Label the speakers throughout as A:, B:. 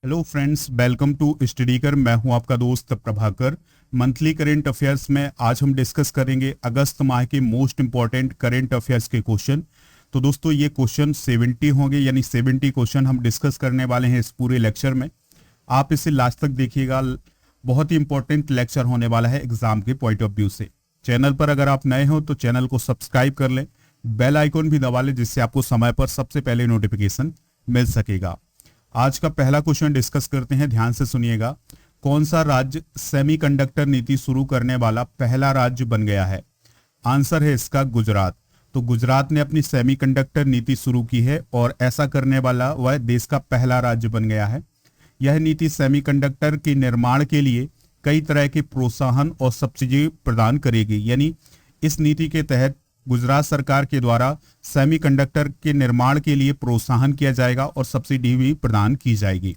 A: Hello friends, welcome to study कर। मैं हूं आपका दोस्त प्रभाकर। मंथली करेंट अफेयर्स में आज हम डिस्कस करेंगे अगस्त माह के मोस्ट इंपॉर्टेंट करेंट अफेयर्स के क्वेश्चन। तो दोस्तों ये क्वेश्चन 70 होंगे, यानी 70 क्वेश्चन हम डिस्कस करने वाले हैं इस पूरे लेक्चर में। आप इसे लास्ट तक देखिएगा, बहुत ही इंपॉर्टेंट लेक्चर होने वाला है एग्जाम के पॉइंट ऑफ व्यू से। चैनल पर अगर आप नए हो तो चैनल को सब्सक्राइब कर लें, बेल आइकॉन भी दबा लें, जिससे आपको समय पर सबसे पहले नोटिफिकेशन मिल सकेगा। आज का पहला क्वेश्चन डिस्कस करते हैं, ध्यान से सुनिएगा। कौन सा राज्य सेमीकंडक्टर नीति शुरू करने वाला पहला राज्य बन गया है? आंसर है इसका गुजरात। तो गुजरात ने अपनी सेमीकंडक्टर नीति शुरू की है और ऐसा करने वाला वह देश का पहला राज्य बन गया है। यह नीति सेमीकंडक्टर के निर्माण के लिए कई तरह के प्रोत्साहन और सब्सिडी प्रदान करेगी, यानी इस नीति के तहत गुजरात सरकार के द्वारा सेमीकंडक्टर के निर्माण के लिए प्रोत्साहन किया जाएगा और सब्सिडी भी प्रदान की जाएगी।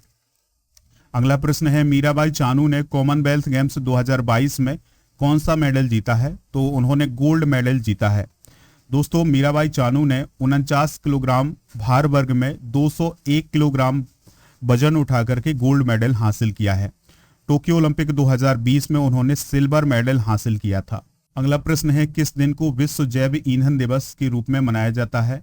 A: अगला प्रश्न है, मीराबाई चानू ने कॉमनवेल्थ गेम्स 2022 में कौन सा मेडल जीता है? तो उन्होंने गोल्ड मेडल जीता है। दोस्तों, मीराबाई चानू ने 49 किलोग्राम भार वर्ग में 201 किलोग्राम वजन उठा करके गोल्ड मेडल हासिल किया है। टोक्यो ओलंपिक 2020 में उन्होंने सिल्वर मेडल हासिल किया था। अगला प्रश्न है, किस दिन को विश्व जैव ईंधन दिवस के रूप में मनाया जाता है?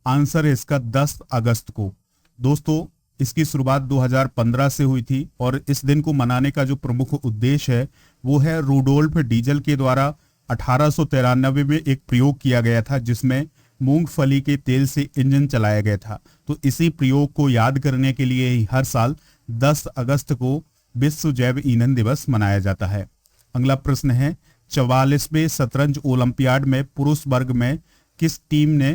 A: आंसर है इसका 10 अगस्त को। दोस्तों, इसकी शुरुआत 2015 से हुई थी और इस दिन को मनाने का जो प्रमुख उद्देश्य है वो है रूडोल्फ डीजल के द्वारा 1893 में एक प्रयोग किया गया था, जिसमें मूंगफली के तेल से इंजन चलाया गया था। तो इसी प्रयोग को याद करने के लिए ही हर साल 10 अगस्त को विश्व जैव ईंधन दिवस मनाया जाता है। अगला प्रश्न है, 44वें शतरंज ओलंपियाड में पुरुष वर्ग में किस टीम ने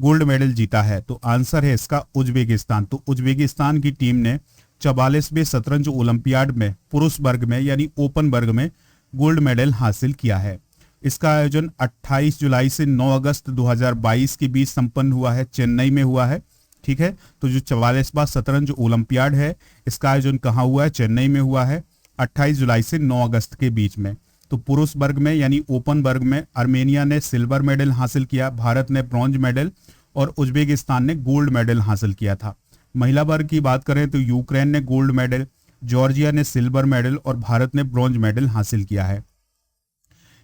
A: गोल्ड मेडल जीता है? तो आंसर है इसका उज्बेकिस्तान। तो उज्बेकिस्तान की टीम ने 44वें शतरंज ओलंपियाड में पुरुष वर्ग में यानी ओपन वर्ग में गोल्ड मेडल हासिल किया है। इसका आयोजन 28 जुलाई से 9 अगस्त 2022 के बीच संपन्न हुआ है, चेन्नई में हुआ है। ठीक है, तो जो 44वां शतरंज ओलंपियाड है इसका आयोजन कहाँ हुआ है? चेन्नई में हुआ है, 28 जुलाई से 9 अगस्त के बीच में। तो पुरुष वर्ग में यानी ओपन वर्ग में आर्मेनिया ने सिल्वर मेडल हासिल किया, भारत ने ब्रॉन्ज मेडल और उज्बेकिस्तान ने गोल्ड मेडल हासिल किया था। महिला वर्ग की बात करें तो यूक्रेन ने गोल्ड मेडल, जॉर्जिया ने सिल्वर मेडल और भारत ने ब्रॉन्ज मेडल हासिल किया है।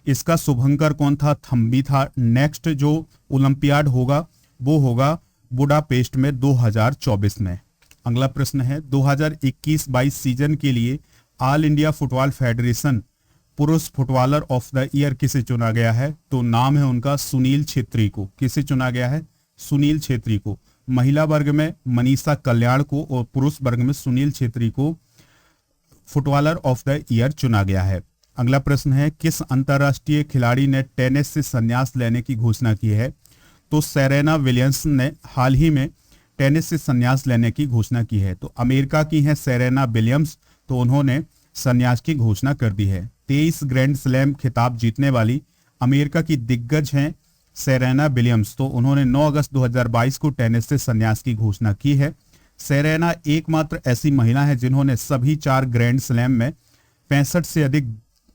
A: इसका शुभंकर कौन था? थम्बी था। नेक्स्ट जो ओलंपियाड होगा वो होगा बुडापेस्ट में 2024 में। अगला प्रश्न है, 2021-22 सीजन के लिए ऑल इंडिया फुटबॉल फेडरेशन पुरुष फुटबॉलर ऑफ द ईयर किसे चुना गया है? तो नाम है उनका सुनील छेत्री को। किसे चुना गया है? सुनील छेत्री को। महिला वर्ग में मनीषा कल्याण को और पुरुष वर्ग में सुनील छेत्री को फुटबॉलर ऑफ द ईयर चुना गया है। अगला प्रश्न है, किस अंतर्राष्ट्रीय खिलाड़ी ने टेनिस से संन्यास लेने की घोषणा की है? तो सेरेना विलियम्स ने हाल ही में टेनिस से संन्यास लेने की घोषणा की है। तो अमेरिका की हैं सेरेना विलियम्स, तो उन्होंने संन्यास की घोषणा कर दी है। 23 ग्रैंड स्लैम खिताब जीतने वाली अमेरिका की दिग्गज हैं सेरेना विलियम्स, तो उन्होंने 9 अगस्त 2022 को टेनिस से संन्यास की घोषणा की है। सेरेना एकमात्र ऐसी महिला है जिन्होंने सभी 4 ग्रैंड स्लैम में 65 से अधिक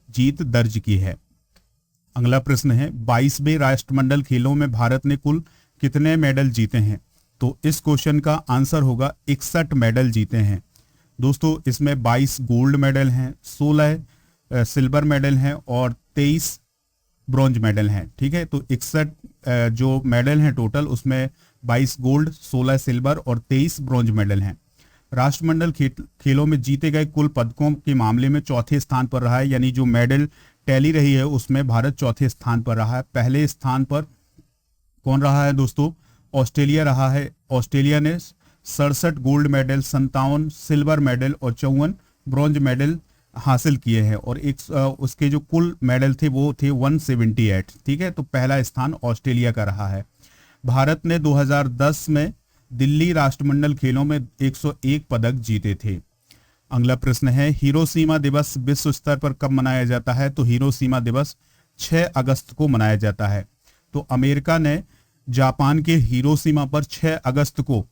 A: जीत दर्ज की है। अगला प्रश्न है, 22वें राष्ट्रमंडल खेलों में भारत ने कुल कितने मेडल जीते हैं? तो इस क्वेश्चन का आंसर होगा 61 मेडल जीते हैं। दोस्तों, इसमें 22 गोल्ड मेडल हैं, 16 सिल्वर मेडल हैं और 23 ब्रॉन्ज मेडल हैं। ठीक है, तो 61 जो मेडल हैं टोटल, उसमें 22 गोल्ड, 16 सिल्वर और 23 ब्रॉन्ज मेडल हैं। राष्ट्रमंडल खेलों में जीते गए कुल पदकों के मामले में चौथे स्थान पर रहा है, यानी जो मेडल टैली रही है उसमें भारत चौथे स्थान पर रहा है। पहले स्थान पर कौन रहा है दोस्तों? ऑस्ट्रेलिया रहा है। ऑस्ट्रेलिया ने 67 गोल्ड मेडल, 57 सिल्वर मेडल और 54 ब्रॉन्ज मेडल हासिल किए हैं और उसके जो कुल मेडल थे वो थे 178। ठीक है, तो पहला स्थान ऑस्ट्रेलिया का रहा है। भारत ने 2010 में दिल्ली राष्ट्रमंडल खेलों में 101 पदक जीते थे। अगला प्रश्न है, हिरोशिमा दिवस विश्व स्तर पर कब मनाया जाता है? तो हिरोशिमा दिवस 6 अगस्त को मनाया जाता है। तो अमेरिका ने जापान के हिरोशिमा पर 6 अगस्त को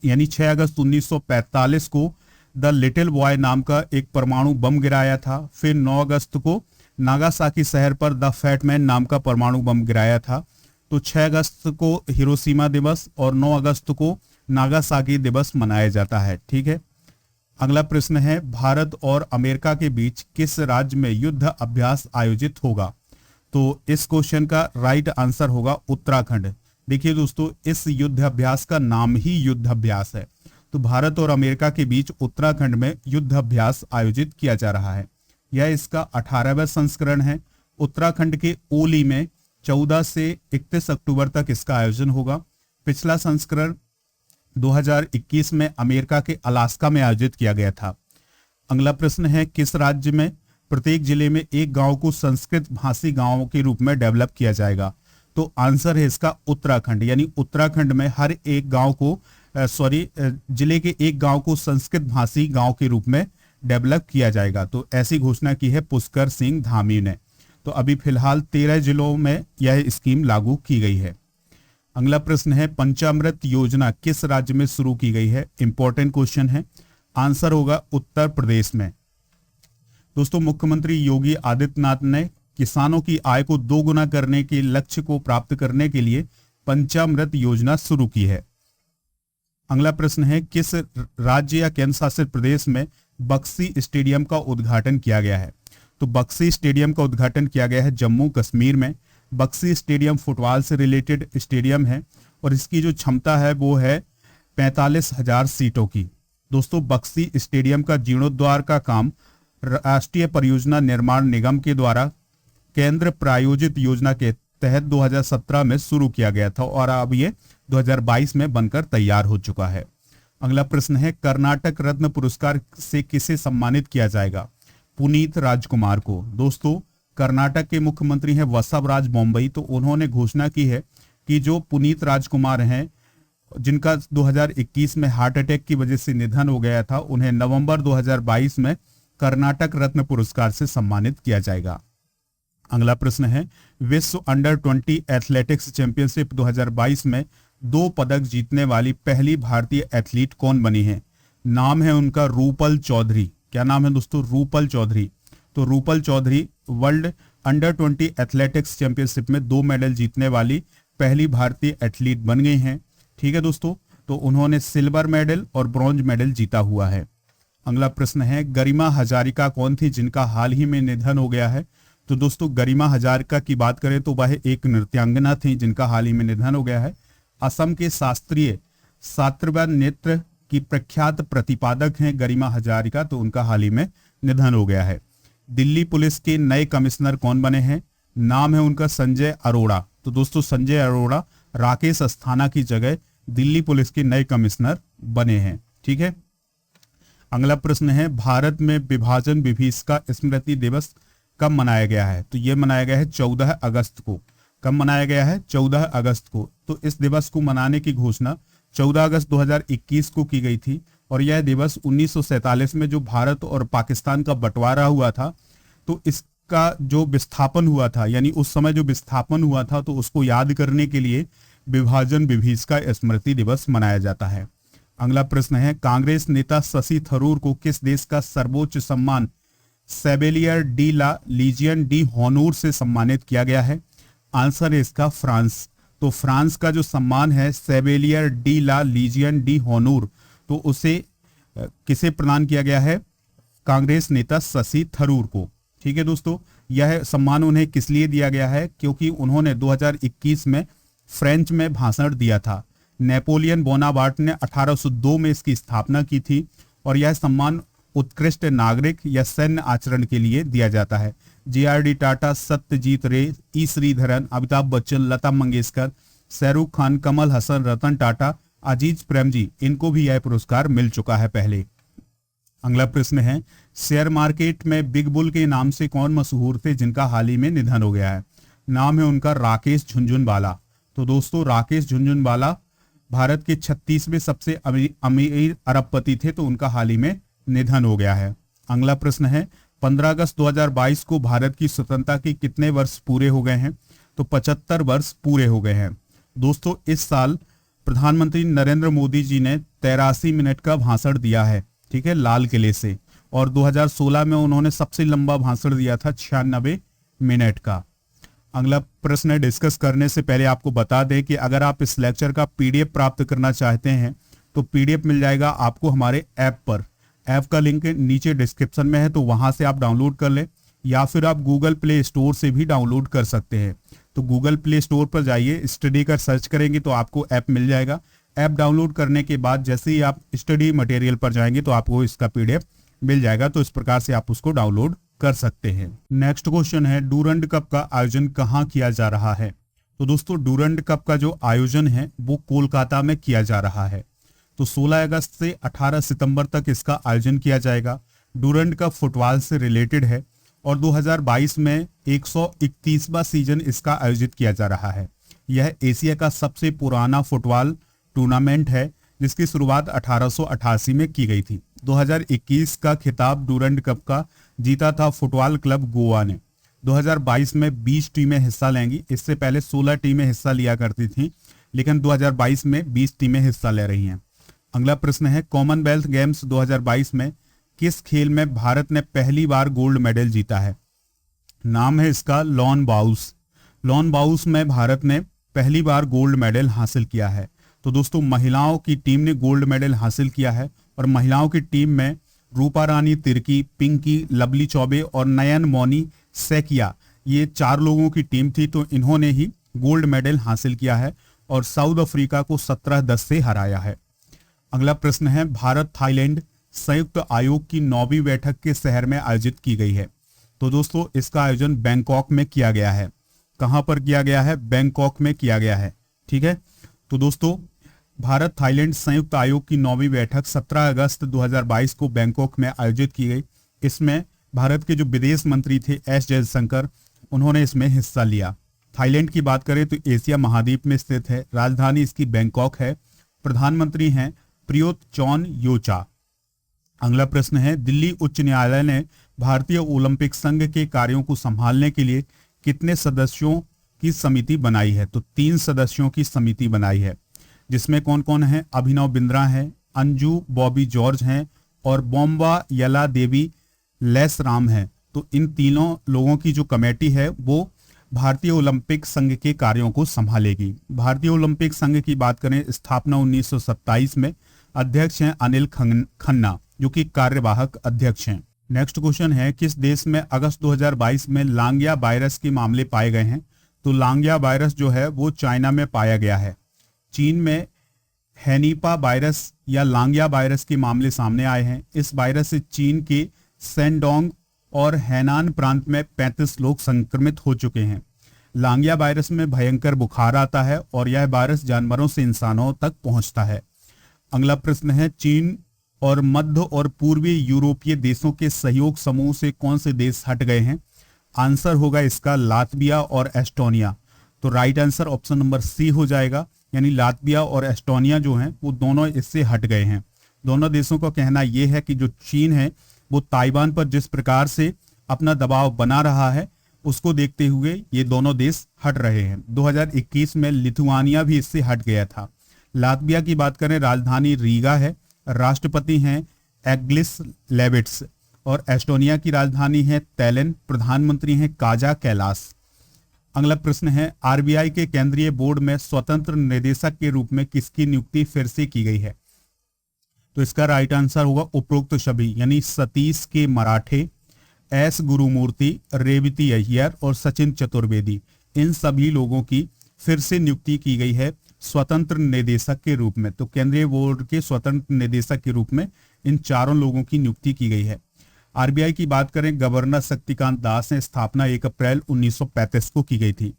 A: यानी 6 अगस्त 1945 को द लिटिल बॉय नाम का एक परमाणु बम गिराया था। फिर 9 अगस्त को नागासाकी शहर पर द फैट मैन नाम का परमाणु बम गिराया था। तो 6 अगस्त को हिरोशिमा दिवस और 9 अगस्त को नागासाकी दिवस मनाया जाता है। ठीक है, अगला प्रश्न है भारत और अमेरिका के बीच किस राज्य में युद्ध अभ्यास आयोजित होगा? तो इस क्वेश्चन का राइट आंसर होगा उत्तराखंड। देखिए दोस्तों, इस युद्ध अभ्यास का नाम ही युद्ध अभ्यास है। तो भारत और अमेरिका के बीच उत्तराखंड में युद्ध अभ्यास आयोजित किया जा रहा है। यह इसका 18वां संस्करण है। उत्तराखंड के ओली में 14 से 31 अक्टूबर तक इसका आयोजन होगा। पिछला संस्करण 2021 में अमेरिका के अलास्का में आयोजित किया गया था। अगला प्रश्न है किस राज्य में प्रत्येक जिले में एक गांव को संस्कृत भाषी गांव के रूप में डेवलप किया जाएगा? तो आंसर है इसका उत्तराखंड, यानी उत्तराखंड में हर एक गांव को जिले के एक गांव को संस्कृत भाषी गांव के रूप में डेवलप किया जाएगा। तो ऐसी घोषणा की है पुष्कर सिंह धामी ने। तो अभी फिलहाल 13 जिलों में यह स्कीम लागू की गई है। अगला प्रश्न है पंचामृत योजना किस राज्य में शुरू की गई है? इंपॉर्टेंट क्वेश्चन है। आंसर होगा उत्तर प्रदेश में। दोस्तों, मुख्यमंत्री योगी आदित्यनाथ ने किसानों की आय को दोगुना करने के लक्ष्य को प्राप्त करने के लिए पंचामृत योजना शुरू की है। अगला प्रश्न है किस राज्य या केंद्र शासित प्रदेश में बक्सी स्टेडियम का उद्घाटन किया गया है? तो बक्सी स्टेडियम का उद्घाटन किया गया है जम्मू कश्मीर में। बक्सी स्टेडियम फुटबॉल से रिलेटेड स्टेडियम है और इसकी जो क्षमता है वो है 45,000 सीटों की। दोस्तों, बक्सी स्टेडियम का जीर्णोद्धार का काम राष्ट्रीय परियोजना निर्माण निगम के द्वारा केंद्र प्रायोजित योजना के तहत 2017 में शुरू किया गया था और अब ये 2022 में बनकर तैयार हो चुका है। अगला प्रश्न है कर्नाटक रत्न पुरस्कार से किसे सम्मानित किया जाएगा? पुनीत राजकुमार को। दोस्तों, कर्नाटक के मुख्यमंत्री हैं वसवराज बोम्मई। तो उन्होंने घोषणा की है कि जो पुनीत राजकुमार हैं जिनका 2021 में हार्ट अटैक की वजह से निधन हो गया था, उन्हें नवंबर 2022 में कर्नाटक रत्न पुरस्कार से सम्मानित किया जाएगा। अगला प्रश्न है विश्व अंडर 20 एथलेटिक्स चैंपियनशिप 2022 में 2 पदक जीतने वाली पहली भारतीय एथलीट कौन बनी है? नाम है उनका रूपल चौधरी। क्या नाम है दोस्तों? रूपल चौधरी। तो Rupal Chaudhary world under 20 athletics championship में 2 मेडल जीतने वाली पहली भारतीय एथलीट बन गई हैं। ठीक है दोस्तों, तो उन्होंने सिल्वर मेडल और ब्रॉन्ज मेडल जीता हुआ है। अगला प्रश्न है गरिमा हजारिका कौन थी जिनका हाल ही में निधन हो गया है? तो दोस्तों, गरिमा हजारिका की बात करें तो वह एक नृत्यांगना थी जिनका हाल ही में निधन हो गया है। असम के शास्त्रीय शास्त्रीय नृत्य की प्रख्यात प्रतिपादक हैं गरिमा हजारिका। तो उनका हाल ही में निधन हो गया है। दिल्ली पुलिस के नए कमिश्नर कौन बने हैं? नाम है उनका संजय अरोड़ा। तो दोस्तों, संजय अरोड़ा राकेश अस्थाना की जगह दिल्ली पुलिस के नए कमिश्नर बने हैं। ठीक है। अगला प्रश्न है भारत में विभाजन विभीषका स्मृति दिवस कब मनाया गया है? तो यह मनाया गया है 14 अगस्त को। कब मनाया गया है? 14 अगस्त को। तो इस दिवस को मनाने की घोषणा 14 अगस्त 2021 को की गई थी और यह दिवस 1947 में जो भारत और पाकिस्तान का बंटवारा हुआ था, तो इसका जो विस्थापन हुआ था, यानी उस समय जो विस्थापन हुआ था, तो उसको याद करने के लिए विभाजन विभीषका स्मृति दिवस मनाया जाता है। अगला प्रश्न है कांग्रेस नेता शशि थरूर को किस देश का सर्वोच्च सम्मान सेवेलियर डी ला लीजियन डी हॉनूर से सम्मानित किया गया है? आंसर है इसका फ्रांस। तो फ्रांस का जो सम्मान है सेवेलियर डी ला लीजियन डी हॉनूर, तो उसे किसे प्रदान किया गया है? कांग्रेस नेता शशि थरूर को। ठीक है दोस्तों, यह सम्मान उन्हें किस लिए दिया गया है? क्योंकि उन्होंने 2021 में फ्रेंच में भाषण दिया था। नेपोलियन बोनापार्ट ने 1802 में इसकी स्थापना की थी और यह सम्मान उत्कृष्ट नागरिक या सैन्य आचरण के लिए दिया जाता है। JRD टाटा, सत्यजीत रे, ई श्रीधरन, अमिताभ बच्चन, लता मंगेशकर, शाहरुख खान, कमल हसन, रतन टाटा, अजीज प्रेमजी, इनको भी यह पुरस्कार मिल चुका है पहले। अगला प्रश्न है शेयर मार्केट में बिग बुल के नाम से कौन मशहूर थे जिनका हाल ही में निधन हो गया है? नाम है उनका राकेश झुनझुनवाला। तो दोस्तों, राकेश झुनझुनवाला भारत के 36वें सबसे अमीर अरबपति थे, तो उनका हाल ही में निधन हो गया है। अगला प्रश्न है 15 अगस्त 2022 को भारत की स्वतंत्रता के कितने वर्ष पूरे हो गए हैं? तो 75 वर्ष पूरे हो गए हैं। दोस्तों, इस साल प्रधानमंत्री नरेंद्र मोदी जी ने 83 मिनट का भाषण दिया है, ठीक है, लाल किले से, और 2016 में उन्होंने सबसे लंबा भाषण दिया था 96 मिनट का। अगला प्रश्न डिस्कस करने से पहले आपको बता दें कि अगर आप इस लेक्चर का PDF प्राप्त करना चाहते हैं तो PDF मिल जाएगा आपको हमारे ऐप पर। ऐप का लिंक नीचे डिस्क्रिप्शन में है, तो वहां से आप डाउनलोड कर लें, या फिर आप गूगल प्ले स्टोर से भी डाउनलोड कर सकते हैं। तो गूगल प्ले स्टोर पर जाइए, स्टडी कर सर्च करेंगे तो आपको ऐप मिल जाएगा। ऐप डाउनलोड करने के बाद जैसे ही आप स्टडी मटेरियल पर जाएंगे तो आपको इसका PDF मिल जाएगा। तो इस प्रकार से आप उसको डाउनलोड कर सकते हैं। नेक्स्ट क्वेश्चन है, डूरंड कप का आयोजन कहाँ किया जा रहा है? तो दोस्तों डूरंड कप का जो आयोजन है वो कोलकाता में किया जा रहा है। तो 16 अगस्त से 18 सितंबर तक इसका आयोजन किया जाएगा। डूरंड कप फुटबॉल से रिलेटेड है और 2022 में 131वां सीजन इसका आयोजित किया जा रहा है। यह एशिया का सबसे पुराना फुटबॉल टूर्नामेंट है जिसकी शुरुआत 1888 में की गई थी। 2021 का खिताब डूरंड कप का जीता था फुटबॉल क्लब गोवा ने। 2022 में 20 टीमें हिस्सा लेंगी। इससे पहले 16 टीमें हिस्सा लिया करती थी, लेकिन 2022 में 20 टीमें हिस्सा ले रही हैं। अगला प्रश्न है, कॉमनवेल्थ गेम्स 2022 में किस खेल में भारत ने पहली बार गोल्ड मेडल जीता है? नाम है इसका लॉन बाउस। लॉन बाउस में भारत ने पहली बार गोल्ड मेडल हासिल किया है। तो दोस्तों महिलाओं की टीम ने गोल्ड मेडल हासिल किया है और महिलाओं की टीम में रूपा रानी तिर्की, पिंकी, लवली चौबे और नयन मौनी सैकिया, ये 4 लोगों की टीम थी। तो इन्होंने ही गोल्ड मेडल हासिल किया है और साउथ अफ्रीका को 17-10 से हराया है। अगला प्रश्न है, भारत थाईलैंड संयुक्त आयोग की 9वीं बैठक के शहर में आयोजित की गई है। तो दोस्तों इसका आयोजन बैंकॉक में किया गया है। कहां पर किया गया है? बैंकॉक में किया गया है। ठीक है, तो दोस्तों भारत थाईलैंड संयुक्त आयोग की 9वीं बैठक 17 अगस्त 2022 को बैंकॉक में आयोजित की गई। इसमें भारत के जो विदेश मंत्री थे एस जयशंकर, उन्होंने इसमें हिस्सा लिया। थाईलैंड की बात करें तो एशिया महाद्वीप में स्थित है। राजधानी इसकी बैंकॉक है। प्रधानमंत्री हैं प्रियोत चौन योचा। अगला प्रश्न है, दिल्ली उच्च न्यायालय ने भारतीय ओलंपिक संघ के कार्यों को संभालने के लिए कितने सदस्यों की समिति बनाई है? तो 3 सदस्यों की समिति बनाई है, जिसमें कौन कौन है? अभिनव बिंद्रा हैं, अंजू बॉबी जॉर्ज हैं और बॉम्बा यला देवी लेस राम हैं। तो इन तीनों लोगों की जो कमेटी है वो भारतीय ओलंपिक संघ के कार्यों को संभालेगी। भारतीय ओलंपिक संघ की बात करें, स्थापना 1927 में। अध्यक्ष हैं अनिल खन्ना, जो कि कार्यवाहक अध्यक्ष हैं। नेक्स्ट क्वेश्चन है, किस देश में अगस्त 2022 में लांगिया वायरस के मामले पाए गए हैं? तो लांगिया वायरस जो है वो चाइना में पाया गया है। चीन में हैनीपा वायरस या लांगिया वायरस के मामले सामने आए हैं। इस वायरस से चीन के शेनडोंग और हैनान प्रांत में 35 लोग संक्रमित हो चुके हैं। लांगिया वायरस में भयंकर बुखार आता है और यह वायरस जानवरों से इंसानों तक पहुंचता है। अगला प्रश्न है, चीन और मध्य और पूर्वी यूरोपीय देशों के सहयोग समूह से कौन से देश हट गए हैं? आंसर होगा इसका लातविया और एस्टोनिया। तो right answer option number C हो जाएगा, यानी लातविया और एस्टोनिया जो हैं वो दोनों इससे हट गए हैं। दोनों देशों का कहना यह है कि जो चीन है वो ताइवान पर जिस प्रकार से अपना दबाव बना रहा है उसको देखते हुए ये दोनों देश हट रहे हैं। 2021 में लिथुआनिया भी इससे हट गया था। लातविया की बात करें, राजधानी रीगा है, राष्ट्रपति हैं एग्लिस लेविट्स, और एस्टोनिया की राजधानी है तैलेन, प्रधानमंत्री हैं काजा कैलास। अगला प्रश्न है, आरबीआई के केंद्रीय बोर्ड में स्वतंत्र निदेशक के रूप में किसकी नियुक्ति फिर से की गई है? तो इसका राइट आंसर होगा उपरोक्त सभी, यानी सतीश के मराठे, एस गुरुमूर्ति, रेवती अय्यर और सचिन चतुर्वेदी, इन सभी लोगों की फिर से नियुक्ति की गई है स्वतंत्र निदेशक के रूप में। तो केंद्रीय बोर्ड के स्वतंत्र निदेशक के रूप में इन चारों लोगों की नियुक्ति की गई है। आरबीआई की बात करें, गवर्नर शक्तिकांत दास ने स्थापना 1 अप्रैल 1935 को की गई थी।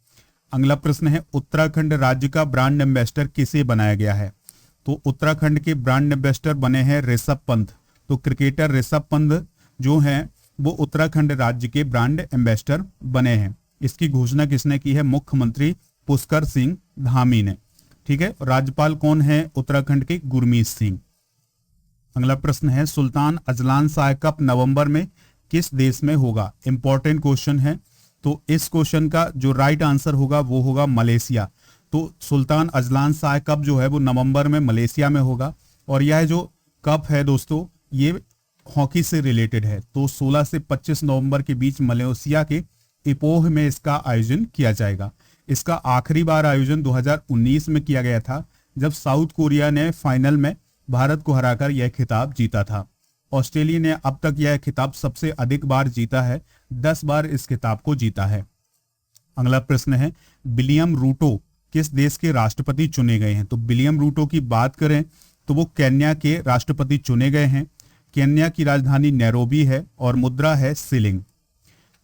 A: अगला प्रश्न है, उत्तराखंड राज्य का ब्रांड एम्बेसडर किसे बनाया गया है? तो उत्तराखंड के ब्रांड एम्बेसडर बने हैं ऋषभ पंत। तो क्रिकेटर ऋषभ पंत जो हैं वो उत्तराखंड राज्य के ब्रांड एम्बेसडर बने हैं। इसकी घोषणा किसने की है? मुख्यमंत्री पुष्कर सिंह धामी ने। ठीक है, राज्यपाल कौन है उत्तराखंड के? गुरमीत सिंह। अगला प्रश्न है, सुल्तान अजलान शाह कप नवंबर में किस देश में होगा? इंपॉर्टेंट क्वेश्चन है। तो इस क्वेश्चन का जो राइट आंसर होगा वो होगा मलेशिया। तो सुल्तान अजलान शाह कप जो है वो नवंबर में मलेशिया में होगा। और यह जो कप है दोस्तों ये हॉकी से रिलेटेड है। तो 16 से 25 नवंबर के बीच मलेशिया के इपोह में इसका आयोजन किया जाएगा। इसका आखिरी बार आयोजन 2019 में किया गया था, जब साउथ कोरिया ने फाइनल में भारत को हराकर यह खिताब जीता था। ऑस्ट्रेलिया ने अब तक यह खिताब सबसे अधिक बार जीता है, 10 बार इस खिताब को जीता है। अगला प्रश्न है, विलियम रूटो किस देश के राष्ट्रपति चुने गए हैं? तो विलियम रूटो की बात करें तो वो केन्या के राष्ट्रपति चुने गए हैं। केन्या की राजधानी नैरोबी है और मुद्रा है शिलिंग।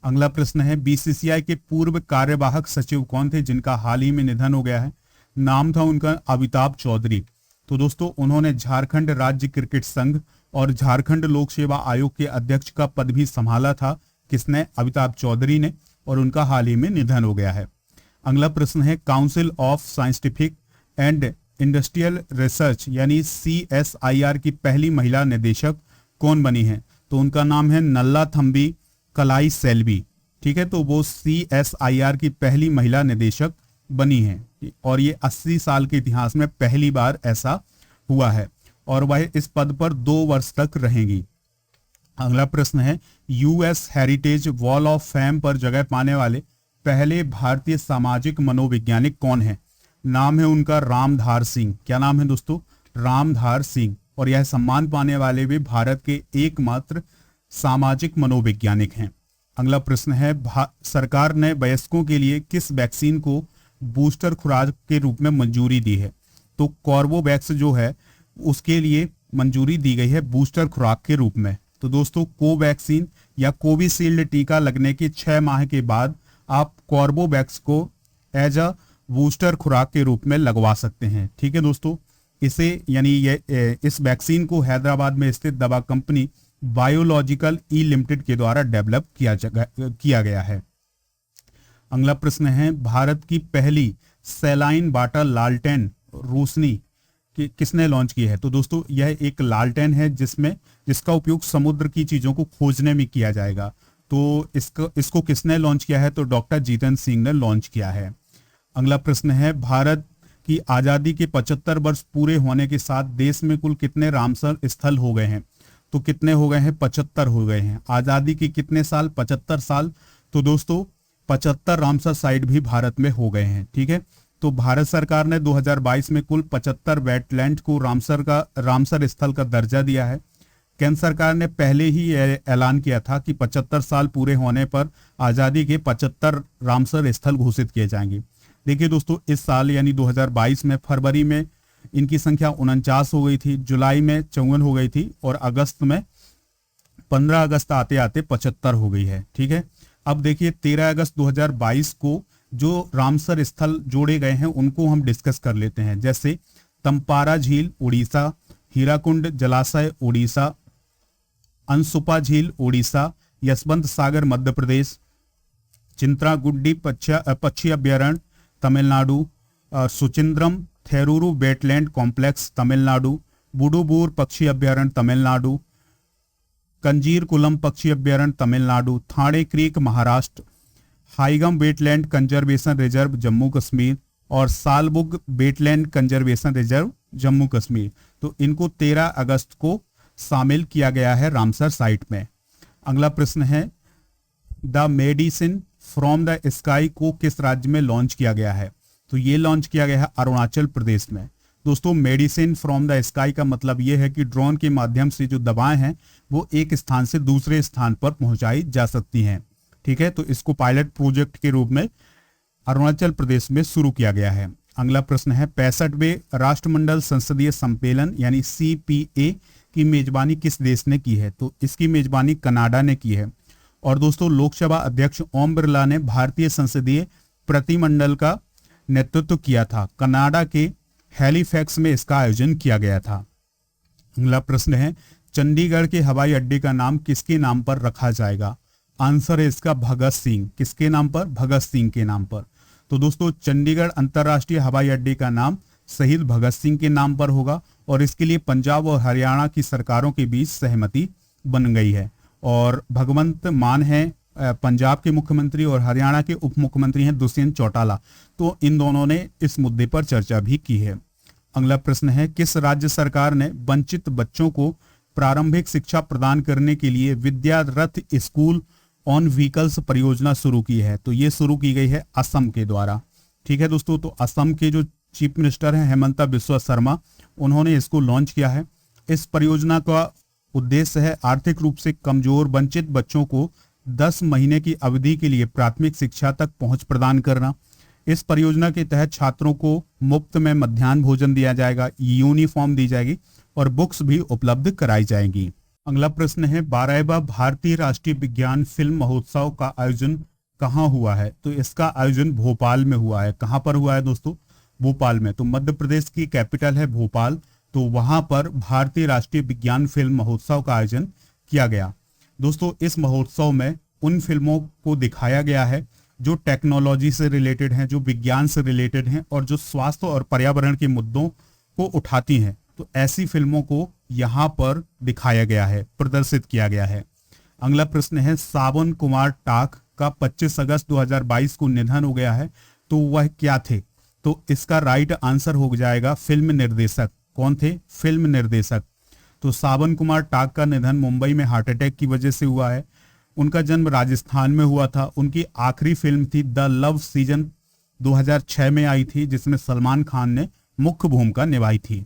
A: अगला प्रश्न है, बीसीसीआई के पूर्व कार्यवाहक सचिव कौन थे जिनका हाल ही में निधन हो गया है? नाम था उनका अमिताभ चौधरी। तो दोस्तों उन्होंने झारखंड राज्य क्रिकेट संघ और झारखंड लोक सेवा आयोग के अध्यक्ष का पद भी संभाला था। किसने? अमिताभ चौधरी ने, और उनका हाल ही में निधन हो गया है। अगला प्रश्न है, council of scientific and industrial research यानी CSIR की पहली महिला निदेशक कौन बनी है? तो उनका नाम है नल्लाथम्बी कलाई सेल्वी। ठीक है, तो वो CSIR की पहली महिला निदेशक बनी है और ये 80 साल के इतिहास में पहली बार ऐसा हुआ है और वह इस पद पर 2 वर्ष तक रहेंगी। अगला प्रश्न है, US heritage wall of fame पर जगह पाने वाले पहले भारतीय सामाजिक मनोवैज्ञानिक कौन है? नाम है उनका रामधार सिंह। क्या नाम है दोस्तों? रामधार सिंह। और यह सम्मान पाने वाले भी भारत के एकमात्र सामाजिक मनोवैज्ञानिक हैं। अगला प्रश्न है, सरकार ने वयस्कों के लिए किस वैक्सीन को बूस्टर खुराक के रूप में मंजूरी दी है? तो कॉर्बोवैक्स जो है उसके लिए मंजूरी दी गई है बूस्टर खुराक के रूप में। तो दोस्तों कोवैक्सीन या कोविशील्ड टीका लगने के 6 माह के बाद आप कॉर्बोवैक्स को एज अ बूस्टर खुराक के रूप में लगवा सकते हैं। ठीक है दोस्तों, इसे यानी ये इस वैक्सीन को हैदराबाद में स्थित दवा कंपनी बायोलॉजिकल ई लिमिटेड के द्वारा डेवलप किया गया है। अगला प्रश्न है, भारत की पहली सैलाइन वाटर लालटेन रोशनी किसने लॉन्च की है? तो दोस्तों यह एक लालटेन है जिसका उपयोग समुद्र की चीजों को खोजने में किया जाएगा। तो इसको किसने लॉन्च किया है? तो डॉक्टर जितेंद्र सिंह ने लॉन्च किया है। अगला प्रश्न है, भारत की आजादी के 75 वर्ष पूरे होने के साथ देश में कुल कितने रामसर स्थल हो गए हैं? तो कितने हो गए हैं? 75 हो गए हैं। आजादी के कितने साल? 75 साल। तो दोस्तों 75 रामसर साइट भी भारत में हो गए हैं। ठीक है, तो भारत सरकार ने 2022 में कुल 75 वेटलैंड को रामसर स्थल का दर्जा दिया है। केंद्र सरकार ने पहले ही ऐलान किया था कि 75 साल पूरे होने पर आजादी के 75 रामसर स्थल घोषित किए जाएंगे। देखिए दोस्तों, इस साल यानी 2022 में फरवरी में इनकी संख्या 49 हो गई थी, जुलाई में 54 हो गई थी और अगस्त में 15 अगस्त आते आते 75 हो गई है। ठीक है, अब देखिए 13 अगस्त 2022 को जो रामसर स्थल जोड़े गए हैं उनको हम डिस्कस कर लेते हैं। जैसे तंपारा झील उड़ीसा, हीराकुंड जलाशय उड़ीसा, अंसुपा झील उड़ीसा, यशवंत सागर मध्य प्रदेश, चिंत्रागुड्डी पक्षी अभ्यारण्य तमिलनाडु, सुचिंद्रम थेरूरू वेटलैंड कॉम्प्लेक्स तमिलनाडु, बुडुबूर पक्षी अभ्यारण्य तमिलनाडु, कंजीरकुलम पक्षी अभ्यारण्य Tamil Nadu, Thane creek Maharashtra, Hygam wetland conservation reserve Jammu Kashmir और Shallabugh wetland conservation reserve Jammu Kashmir. तो इनको 13 अगस्त को शामिल किया गया है रामसर साइट में। अगला प्रश्न है, the medicine from the sky को किस राज्य में लॉन्च किया गया है? तो ये लॉन्च किया गया है अरुणाचल प्रदेश में। दोस्तों मेडिसिन फ्रॉम द स्काई का मतलब ये है कि ड्रोन के माध्यम से जो दवाएं हैं वो एक स्थान से दूसरे स्थान पर पहुंचाई जा सकती हैं। ठीक है, तो इसको पायलट प्रोजेक्ट के रूप में अरुणाचल प्रदेश में शुरू किया गया है। अगला प्रश्न है, 65वें राष्ट्रमंडल संसदीय सम्मेलन यानी CPA की मेजबानी किस देश ने की है? तो इसकी मेजबानी कनाडा ने की है। और दोस्तों लोकसभा अध्यक्ष ओम बिरला ने भारतीय संसदीय प्रतिमंडल का नेतृत्व किया था। कनाडा के हैलिफैक्स में इसका आयोजन किया गया था। अगला प्रश्न है, चंडीगढ़ के हवाई अड्डे का नाम किसके नाम पर रखा जाएगा? आंसर है इसका भगत सिंह। किसके नाम पर? भगत सिंह के नाम पर। तो दोस्तों चंडीगढ़ अंतर्राष्ट्रीय हवाई अड्डे का नाम शहीद भगत सिंह के नाम पर होगा और इसके लिए पंजाब और हरियाणा की सरकारों के बीच सहमति बन गई है। और भगवंत मान है पंजाब के मुख्यमंत्री और हरियाणा के उप मुख्यमंत्री हैं दुष्यंत चौटाला। तो इन दोनों ने इस मुद्दे पर चर्चा भी की है। अगला प्रश्न है, किस राज्य सरकार ने वंचित बच्चों को प्रारंभिक शिक्षा प्रदान करने के लिए विद्या रथ स्कूल ऑन व्हीकल्स परियोजना शुरू की है? तो ये शुरू की गई है असम के द्वारा। ठीक है दोस्तों, तो असम के जो चीफ मिनिस्टर हैं हेमंता बिस्वा शर्मा, उन्होंने इसको लॉन्च किया है। इस परियोजना का उद्देश्य है आर्थिक रूप से कमजोर वंचित बच्चों को 10 महीने की अवधि के लिए प्राथमिक शिक्षा तक पहुंच प्रदान करना। इस परियोजना के तहत छात्रों को मुफ्त में मध्याह्न भोजन दिया जाएगा, यूनिफॉर्म दी जाएगी और बुक्स भी उपलब्ध कराई जाएंगी। अगला प्रश्न है 12वां भारतीय राष्ट्रीय विज्ञान फिल्म महोत्सव का आयोजन कहाँ हुआ है? तो इसका आयोजन भोपाल में हुआ है। कहाँ पर हुआ है दोस्तों? भोपाल में। तो मध्य प्रदेश की कैपिटल है भोपाल, तो वहां पर भारतीय राष्ट्रीय विज्ञान फिल्म महोत्सव का आयोजन किया गया। दोस्तों इस महोत्सव में उन फिल्मों को दिखाया गया है जो टेक्नोलॉजी से रिलेटेड हैं, जो विज्ञान से रिलेटेड हैं और जो स्वास्थ्य और पर्यावरण के मुद्दों को उठाती हैं। तो ऐसी फिल्मों को यहाँ पर दिखाया गया है, प्रदर्शित किया गया है। अगला प्रश्न है सावन कुमार टाक का 25 अगस्त 2022 को निधन हो गया है, तो वह क्या थे? तो इसका राइट आंसर हो जाएगा फिल्म निर्देशक। कौन थे? फिल्म निर्देशक। तो सावन कुमार टाक का निधन मुंबई में हार्ट अटैक की वजह से हुआ है। उनका जन्म राजस्थान में हुआ था। उनकी आखिरी फिल्म थी द लव सीजन, 2006 में आई थी, जिसमें सलमान खान ने मुख्य भूमिका निभाई थी।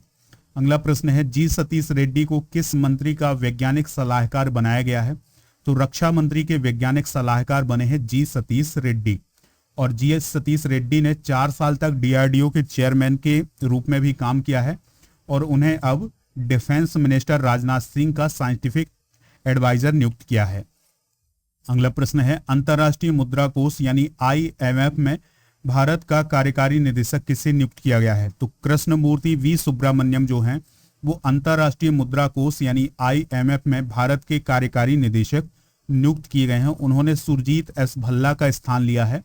A: अगला प्रश्न है जी सतीश रेड्डी को किस मंत्री का वैज्ञानिक सलाहकार बनाया गया है? तो रक्षा मंत्री के वैज्ञानिक सलाहकार बने हैं जी सतीश रेड्डी। और जी सतीश रेड्डी ने 4 साल तक डीआरडीओ के चेयरमैन के रूप में भी काम किया है और उन्हें अब डिफेंस मिनिस्टर राजनाथ सिंह का साइंटिफिक एडवाइजर नियुक्त किया है। अगला प्रश्न है अंतर्राष्ट्रीय मुद्रा कोष यानी IMF में भारत का कार्यकारी निदेशक किसे नियुक्त किया गया है? तो कृष्णमूर्ति वी सुब्रमण्यम जो हैं वो अंतर्राष्ट्रीय मुद्रा कोष यानी IMF में भारत के कार्यकारी निदेशक नियुक्त किए गए हैं। उन्होंने सुरजीत एस भल्ला का स्थान लिया है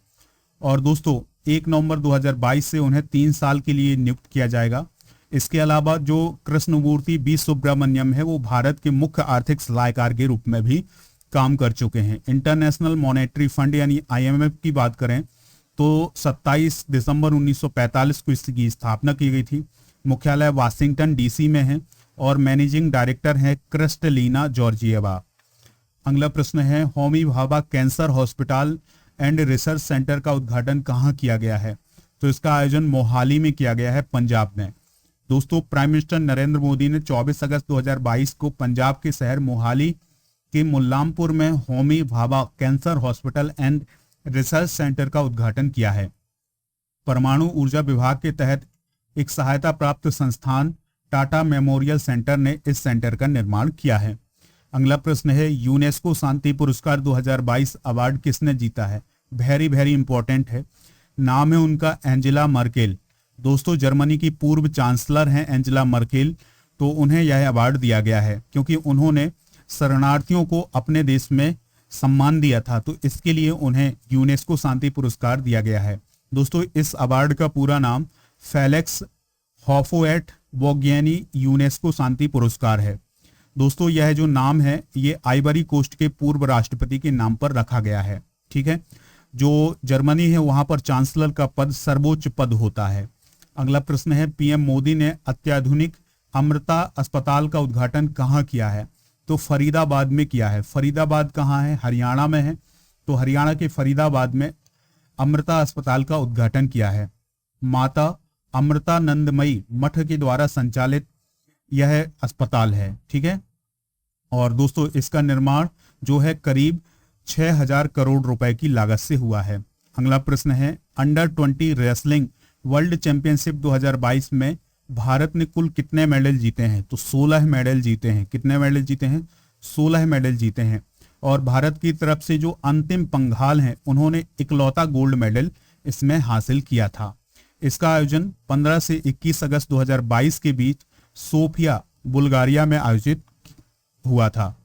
A: और दोस्तों 1 नवंबर 2022 से उन्हें 3 साल के लिए नियुक्त किया जाएगा। इसके अलावा जो कृष्णमूर्ति वी सुब्रमण्यम है वो भारत के मुख्य आर्थिक सलाहकार के रूप में भी काम कर चुके हैं। इंटरनेशनल मॉनेटरी फंड यानी IMF की बात करें तो 27 दिसंबर 1945 को इसकी स्थापना की गई थी। मुख्यालय वाशिंगटन DC में है और मैनेजिंग डायरेक्टर हैं क्रिस्टलीना जॉर्जिएवा। अगला प्रश्न है Homi Bhabha cancer hospital and research centre का उद्घाटन कहाँ किया गया है? तो इसका आयोजन मोहाली में किया गया है, पंजाब में। दोस्तों प्राइम मिनिस्टर नरेंद्र मोदी ने 24 अगस्त 2022 को पंजाब के शहर मोहाली के मुल्लामपुर में Homi Bhabha cancer hospital and research centre का उद्घाटन किया है। परमाणु ऊर्जा विभाग के तहत एक सहायता प्राप्त संस्थान टाटा मेमोरियल सेंटर ने इस सेंटर का निर्माण किया है। अगला प्रश्न है यूनेस्को शांति पुरस्कार 2022 अवार्ड किसने जीता है? वेरी इंपॉर्टेंट है। नाम है उनका एंजेला मर्केल। दोस्तों जर्मनी की पूर्व चांसलर हैं एंजेला मर्केल, तो उन्हें यह अवार्ड दिया गया है क्योंकि उन्होंने शरणार्थियों को अपने देश में सम्मान दिया था, तो इसके लिए उन्हें यूनेस्को शांति पुरस्कार दिया गया है। दोस्तों इस अवार्ड का पूरा नाम फेलिक्स हॉफोएट बोग्यानी यूनेस्को शांति पुरस्कार है। दोस्तों यह जो नाम है ये आइवरी कोस्ट के पूर्व राष्ट्रपति के नाम पर रखा गया है। ठीक है, जो जर्मनी है वहां पर चांसलर का पद सर्वोच्च पद होता है। अगला प्रश्न है पीएम मोदी ने अत्याधुनिक अमृता अस्पताल का उद्घाटन कहाँ किया है? तो फरीदाबाद में किया है। फरीदाबाद कहाँ है? हरियाणा में है। तो हरियाणा के फरीदाबाद में अमृता अस्पताल का उद्घाटन किया है। माता अमृतानंदमयी मठ के द्वारा संचालित यह अस्पताल है। ठीक है, और दोस्तों इसका निर्माण जो है करीब 6000 करोड़ रुपए की लागत से हुआ है। अगला प्रश्न है अंडर 20 रेसलिंग वर्ल्ड चैंपियनशिप 2022 में भारत ने कुल कितने मेडल जीते हैं? तो 16 मेडल जीते हैं। कितने मेडल जीते हैं? 16 मेडल जीते हैं। और भारत की तरफ से जो अंतिम पंघाल हैं उन्होंने इकलौता गोल्ड मेडल इसमें हासिल किया था। इसका आयोजन 15 से 21 अगस्त 2022 के बीच सोफिया बुल्गारिया में आयोजित हुआ था।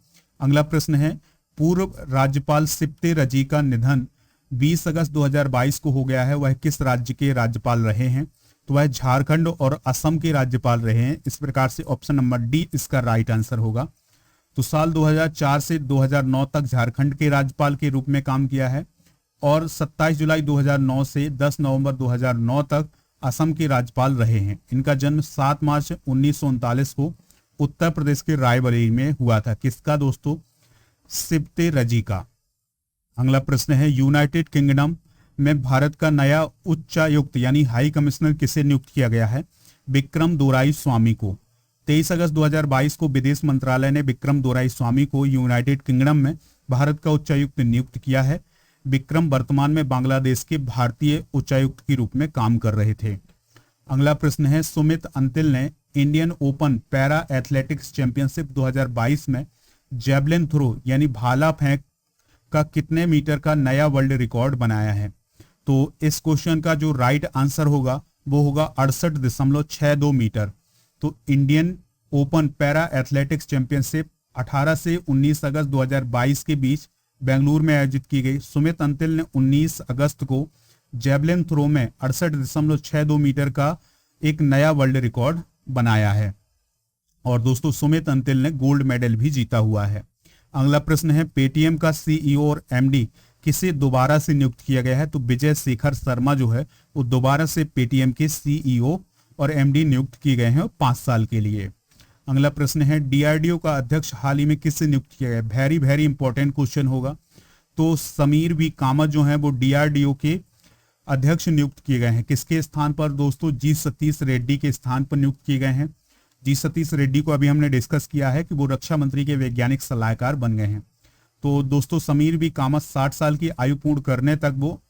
A: अगला प्रश्न है पूर्व राज्यपाल सिप्ते रजी का निधन 20 अगस्त 2022 को हो गया है। वह किस राज्य के राज्यपाल रहे हैं? तो वह झारखंड और असम के राज्यपाल रहे हैं। इस प्रकार से ऑप्शन नंबर डी इसका राइट आंसर होगा। तो साल 2004 से 2009 तक झारखंड के राज्यपाल के रूप में काम किया है और 27 जुलाई 2009 से 10 नवंबर 2009 तक असम के राज्यपाल रहे हैं। इनका जन्म 7 मार्च 1939 को उत्तर प्रदेश के रायबरेली में हुआ था। किसका दोस्तों? सिप्ते रजी का। अगला प्रश्न है यूनाइटेड किंगडम में भारत का नया उच्चायुक्त यानी हाई कमिश्नर किसे नियुक्त किया गया है? विक्रम दोराई स्वामी को। 23 अगस्त 2022 को विदेश मंत्रालय ने विक्रम दोराईस्वामी को यूनाइटेड किंगडम में भारत का उच्चायुक्त नियुक्त किया है। विक्रम वर्तमान में बांग्लादेश के भारतीय उच्चायुक्त के रूप में काम कर रहे थे। अगला प्रश्न है, सुमित अंतिल ने Indian open para athletics championship 2022 में जैवलिन थ्रो यानी भाला फेंक का कितने मीटर का नया वर्ल्ड रिकॉर्ड बनाया है? तो इस क्वेश्चन का जो राइट आंसर होगा वो होगा 68.62 मीटर। तो Indian open para athletics championship 18 से 19 अगस्त 2022 के बीच बेंगलुरु में आयोजित की गई। सुमित अंतिल ने 19 अगस्त को जैवलिन थ्रो में 68.62 मीटर का एक नया वर्ल्ड रिकॉर्ड बनाया है। और दोस्तों सुमित अंतिल ने गोल्ड मेडल भी जीता हुआ है। अगला प्रश्न है, पेटीएम का सीईओ और एमडी किसे दोबारा से नियुक्त किया गया है? तो विजय शेखर शर्मा जो है वो दोबारा से पेटीएम के सीईओ और एमडी नियुक्त किए गए हैं 5 साल के लिए। अगला प्रश्न है, डीआरडीओ का अध्यक्ष हाल ही में किससे नियुक्त किया गया? वेरी वेरी इंपॉर्टेंट क्वेश्चन होगा। तो समीर वी कामत जो है वो डीआरडीओ के अध्यक्ष नियुक्त किए गए हैं। किसके स्थान पर? दोस्तों जी सतीश रेड्डी के स्थान पर नियुक्त किए गए हैं। जी सतीश रेड्डी को अभी हमने डिस्कस किया है कि वो रक्षा मंत्री के वैज्ञानिक सलाहकार बन गए हैं। तो दोस्तों समीर वी कामत 60 साल की आयु पूर्ण करने तक वो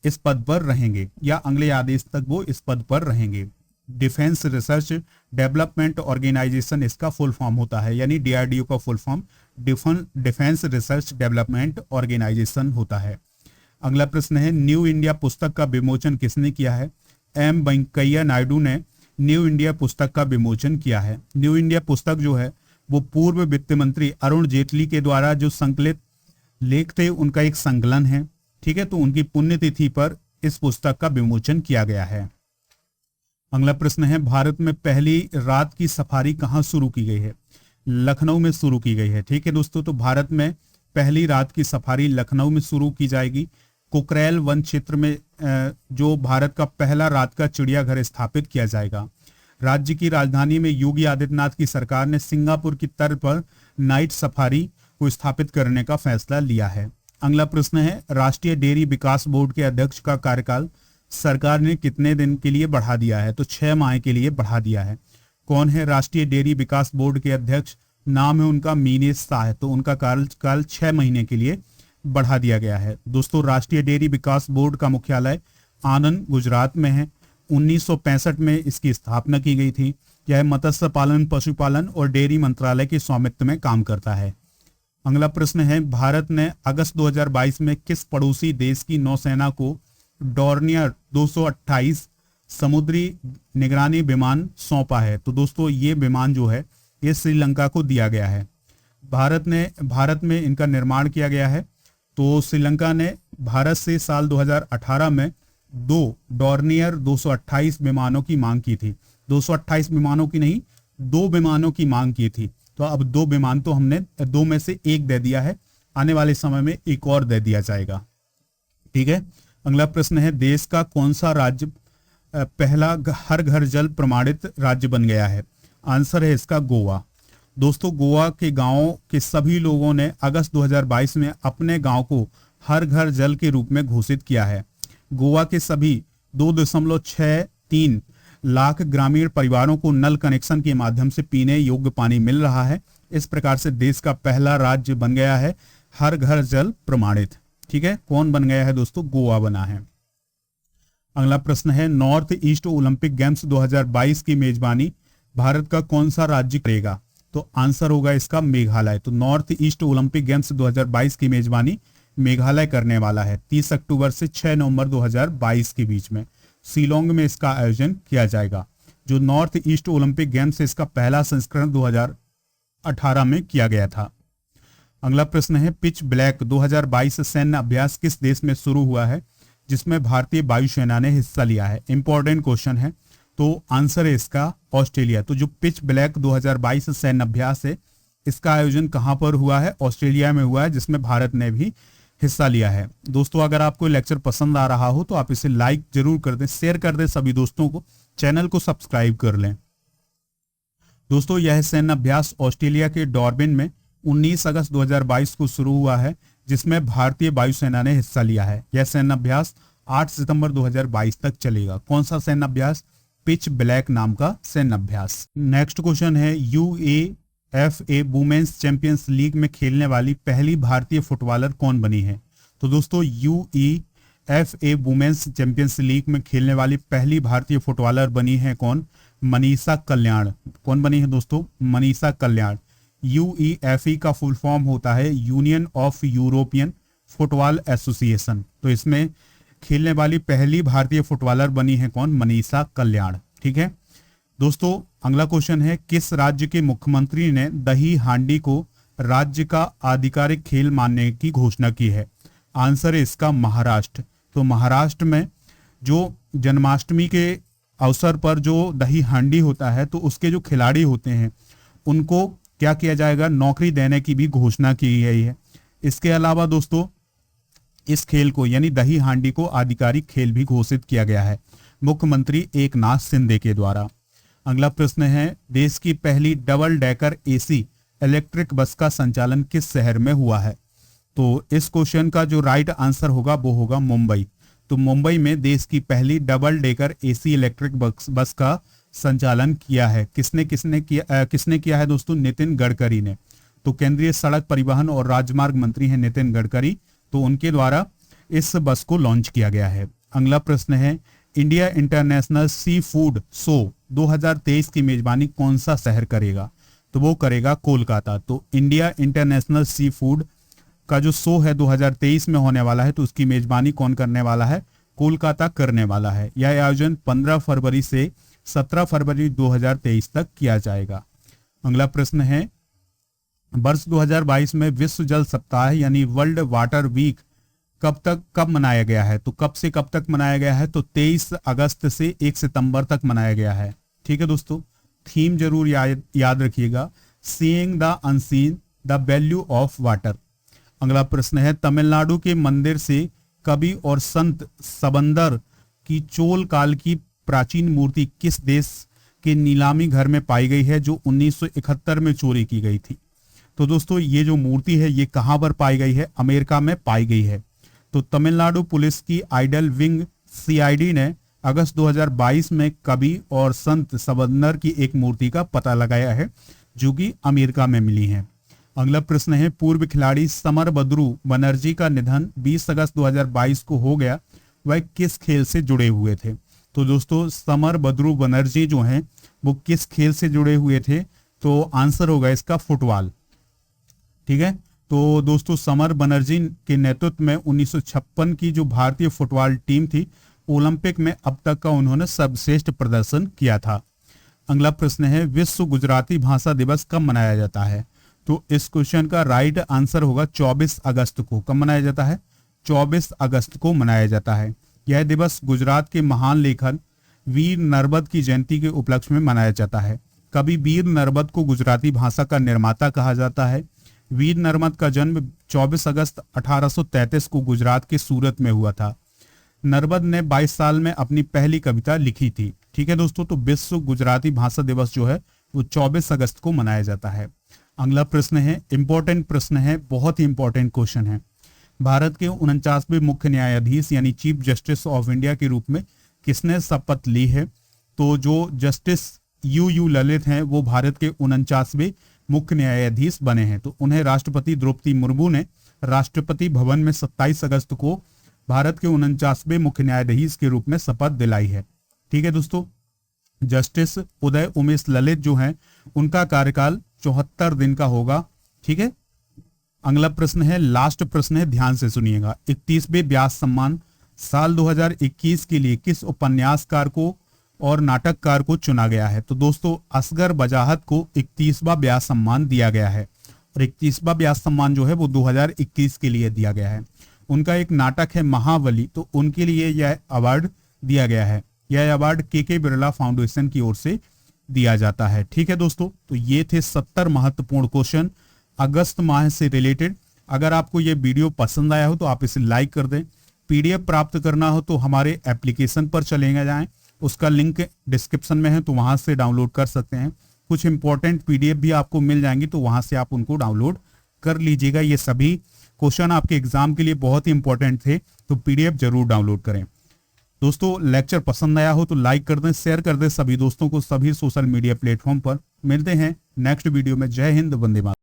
A: इस पद पर रहेंगे या अगले आदेश तक वो इस पद पर रहेंगे। डिफेंस रिसर्च डेवलपमेंट ऑर्गेनाइजेशन इसका फुल फॉर्म होता है, यानी डीआरडीओ का full form defence research development organisation होता है। अगला प्रश्न है, न्यू इंडिया पुस्तक का विमोचन किसने किया है? एम वेंकैया नायडू ने न्यू इंडिया पुस्तक का विमोचन किया है। न्यू इंडिया पुस्तक जो है वो पूर्व वित्त मंत्री अरुण जेटली के द्वारा जो संकलित लेख थे उनका एक संकलन है। ठीक है, तो उनकी पुण्यतिथि पर इस पुस्तक का विमोचन किया गया है। अगला प्रश्न है, भारत में पहली रात की सफारी कहाँ शुरू की गई है? लखनऊ में शुरू की गई है। ठीक है दोस्तों, तो भारत में पहली रात की सफारी लखनऊ में शुरू की जाएगी। कुकरेल वन क्षेत्र में जो भारत का पहला रात का चिड़ियाघर स्थापित किया जाएगा। राज्य की राजधानी में योगी आदित्यनाथ की सरकार ने सिंगापुर की तर्ज पर नाइट सफारी को स्थापित करने का फैसला लिया है। अगला प्रश्न है, राष्ट्रीय डेयरी विकास बोर्ड के अध्यक्ष का कार्यकाल सरकार ने कितने दिन के लिए बढ़ा दिया है? तो 6 माह के लिए बढ़ा दिया है। कौन है राष्ट्रीय डेयरी विकास बोर्ड के अध्यक्ष? नाम है उनका मीनेश शाह। तो उनका कार्यकाल 6 महीने के लिए बढ़ा दिया गया है। दोस्तों राष्ट्रीय डेयरी विकास बोर्ड का मुख्यालय आनंद गुजरात में है। 1965 में इसकी स्थापना की गई थी। यह मत्स्य पालन, पशुपालन और डेयरी मंत्रालय के स्वामित्व में काम करता है। अगला प्रश्न है, भारत ने अगस्त 2022 में किस पड़ोसी देश की नौसेना को डॉर्नियर 228 समुद्री निगरानी विमान सौंपा है? तो दोस्तों ये विमान जो है ये श्रीलंका को दिया गया है। भारत में इनका निर्माण किया गया है। तो श्रीलंका ने भारत से साल 2018 में 2 डॉर्नियर 228 विमानों की मांग की थी। 228 विमानों की नहीं, 2 विमानों की मांग की थी। तो अब 2 विमान तो हमने 2 में से 1 दे दिया है, आने वाले समय में एक और दे दिया जाएगा। ठीक है, अगला प्रश्न है, देश का कौन सा राज्य पहला हर घर जल प्रमाणित राज्य बन गया है? आंसर है इसका गोवा। दोस्तों गोवा के गांवों के सभी लोगों ने अगस्त 2022 में अपने गांव को हर घर जल के रूप में घोषित किया है। गोवा के सभी 2.63 लाख ग्रामीण परिवारों को नल कनेक्शन के माध्यम से पीने योग्य पानी मिल रहा है। इस प्रकार से देश का पहला राज्य बन गया है हर घर जल प्रमाणित। ठीक है, कौन बन गया है दोस्तों? गोवा बना है। अगला प्रश्न है, नॉर्थ ईस्ट ओलंपिक गेम्स 2022 की मेजबानी भारत का कौन सा राज्य करेगा? तो आंसर होगा इसका मेघालय। तो नॉर्थ ईस्ट ओलंपिक गेम्स 2022 की मेजबानी मेघालय करने वाला है। 30 अक्टूबर से 6 नवंबर 2022 के बीच में शिलोंग में इसका आयोजन किया जाएगा। जो नॉर्थ ईस्ट ओलंपिक गेम्स है इसका पहला संस्करण 2018 में किया गया था। अगला प्रश्न है, पिच ब्लैक 2022 सैन्य अभ्यास किस देश में शुरू हुआ है जिसमें भारतीय वायुसेना ने हिस्सा लिया है? इंपॉर्टेंट क्वेश्चन है। तो आंसर है इसका ऑस्ट्रेलिया। तो जो पिच ब्लैक 2022 सैन्य अभ्यास है इसका आयोजन कहां पर हुआ है? ऑस्ट्रेलिया में हुआ है, जिसमें भारत ने भी हिस्सा लिया है। दोस्तों अगर आपको लेक्चर पसंद आ रहा हो तो आप इसे लाइक जरूर कर दें, शेयर कर दें सभी दोस्तों को, चैनल को सब्सक्राइब कर लें। दोस्तों यह सैन्य अभ्यास ऑस्ट्रेलिया के डॉर्बिन में 19 अगस्त 2022 को शुरू हुआ है, जिसमें भारतीय वायुसेना ने हिस्सा लिया है। यह सैन्य अभ्यास 8 सितंबर 2022 तक चलेगा। कौन सा सैन्य अभ्यास? पिच ब्लैक नाम का सैन्य अभ्यास। नेक्स्ट क्वेश्चन है, यूएएफए वुमेन्स चैंपियंस लीग में खेलने वाली पहली भारतीय फुटबॉलर कौन बनी है? तो दोस्तों यूएएफए वुमेन्स चैंपियंस लीग में खेलने वाली पहली भारतीय फुटबॉलर बनी है कौन? मनीषा कल्याण। कौन बनी है दोस्तों? मनीषा कल्याण। यूईएफई का फुल फॉर्म होता है union of European football association. तो इसमें खेलने वाली पहली भारतीय फुटबॉलर बनी है कौन? मनीषा कल्याण। ठीक है दोस्तों, अगला क्वेश्चन है, किस राज्य के मुख्यमंत्री ने दही हांडी को राज्य का आधिकारिक खेल मानने की घोषणा की है? आंसर है इसका महाराष्ट्र। तो महाराष्ट्र में जो जन्माष्टमी के अवसर पर जो दही हांडी होता है, तो उसके जो खिलाड़ी होते हैं उनको क्या किया जाएगा? नौकरी देने की भी घोषणा की गई है। इसके अलावा दोस्तों इस खेल को यानी दही हांडी को आधिकारिक खेल भी घोषित किया गया है मुख्यमंत्री एकनाथ शिंदे के द्वारा। अगला प्रश्न है, देश की पहली double decker AC electric bus का संचालन किस शहर में हुआ है? तो इस क्वेश्चन का जो राइट आंसर होगा वो होगा मुंबई। तो मुंबई में देश की पहली double decker AC electric bus का संचालन किया है। किसने किया है दोस्तों? नितिन गडकरी ने। तो केंद्रीय सड़क परिवहन और राजमार्ग मंत्री हैं नितिन गडकरी, तो उनके द्वारा इस बस को लॉन्च किया गया है। अगला प्रश्न है, India international sea food show 2023 की मेजबानी कौन सा शहर करेगा? तो वो करेगा कोलकाता। तो इंडिया इंटरनेशनल सी फूड का जो शो है 2023 में होने वाला है, तो उसकी मेजबानी कौन करने वाला है? कोलकाता करने वाला है। यह आयोजन 15 फरवरी से 17 फरवरी 2023 तक किया जाएगा। अगला प्रश्न है, वर्ष 2022 में विश्व जल सप्ताह यानी वर्ल्ड वाटर वीक कब मनाया गया है? तो कब से कब तक मनाया गया है? तो 23 अगस्त से 1 सितंबर तक मनाया गया है। ठीक है दोस्तों, थीम जरूर याद रखिएगा, seeing the unseen the value of water. अगला प्रश्न है, तमिलनाडु के मंदिर से कवि और संत सबंदर की चोल काल की प्राचीन मूर्ति किस देश के नीलामी घर में पाई गई है जो 1971 में चोरी की गई थी? तो दोस्तों ये जो मूर्ति है ये कहां पर पाई गई है? अमेरिका में पाई गई है। तो तमिलनाडु पुलिस की आइडल विंग सीआईडी ने अगस्त 2022 में कवि और संत सबंदर की एक मूर्ति का पता लगाया है जो कि अमेरिका में मिली है। अगला प्रश्न है, पूर्व खिलाड़ी समर बद्रू बनर्जी का निधन 20 अगस्त 2022 को हो गया, वह किस खेल से जुड़े हुए थे? तो दोस्तों समर बद्रू बनर्जी जो हैं वो किस खेल से जुड़े हुए थे? तो आंसर होगा इसका फुटबॉल। ठीक है, तो दोस्तों समर बनर्जी के नेतृत्व में 1956 की जो भारतीय फुटबॉल टीम थी, ओलंपिक में अब तक का उन्होंने सर्वश्रेष्ठ प्रदर्शन किया था। अगला प्रश्न है, विश्व गुजराती भाषा दिवस कब मनाया जाता है? तो इस क्वेश्चन का राइट आंसर होगा 24 अगस्त को। कब मनाया जाता है? 24 अगस्त को मनाया जाता है। यह दिवस गुजरात के महान लेखक वीर नर्मद की जयंती के उपलक्ष्य में मनाया जाता है। कवि वीर नर्मद को गुजराती भाषा का निर्माता कहा जाता है। वीर नर्मद का जन्म 24 अगस्त 1833 को गुजरात के सूरत में हुआ था। नर्मद ने 22 साल में अपनी पहली कविता लिखी थी। ठीक है दोस्तों, तो विश्व गुजराती भाषा दिवस जो है वो 24 अगस्त को मनाया जाता है। अगला प्रश्न है, इंपॉर्टेंट प्रश्न है, बहुत ही इंपॉर्टेंट क्वेश्चन है। भारत के 49वें मुख्य न्यायाधीश यानी चीफ जस्टिस ऑफ इंडिया के रूप में किसने शपथ ली है? तो जो जस्टिस यू ललित हैं वो भारत के 49वें मुख्य न्यायाधीश बने हैं। तो उन्हें राष्ट्रपति द्रौपदी मुर्मू ने राष्ट्रपति भवन में 27 अगस्त को भारत के 49वें मुख्य न्यायाधीश के रूप में शपथ दिलाई है। ठीक है दोस्तों, जस्टिस उदय उमेश ललित जो हैं उनका कार्यकाल 74 दिन का होगा। ठीक है, अगला प्रश्न है, लास्ट प्रश्न है, ध्यान से सुनिएगा। 31वें व्यास सम्मान साल 2021 के लिए किस उपन्यासकार को और नाटककार को चुना गया है? तो दोस्तों असगर बजाहत को 31वां व्यास सम्मान दिया गया है और 31वां व्यास सम्मान जो है वो 2021 के लिए दिया गया है। उनका एक नाटक है महाबली, तो उनके लिए यह अवार्ड दिया गया है। यह अवार्ड के बिरला फाउंडेशन की ओर से दिया जाता है। ठीक है दोस्तों, तो ये थे 70 महत्वपूर्ण क्वेश्चन अगस्त माह से रिलेटेड। अगर आपको ये वीडियो पसंद आया हो तो आप इसे लाइक कर दें। पीडीएफ प्राप्त करना हो तो हमारे एप्लीकेशन पर चलेंगे जाएं, उसका लिंक डिस्क्रिप्शन में है, तो वहां से डाउनलोड कर सकते हैं। कुछ इंपॉर्टेंट पीडीएफ भी आपको मिल जाएंगी, तो वहां से आप उनको डाउनलोड कर लीजिएगा। ये सभी क्वेश्चन आपके एग्जाम के लिए बहुत ही इंपॉर्टेंट थे, तो पीडीएफ जरूर डाउनलोड करें। दोस्तों लेक्चर पसंद आया हो तो लाइक कर दें, शेयर कर दें सभी दोस्तों को, सभी सोशल मीडिया प्लेटफॉर्म पर। मिलते हैं नेक्स्ट वीडियो में। जय हिंद, वंदे मातरम।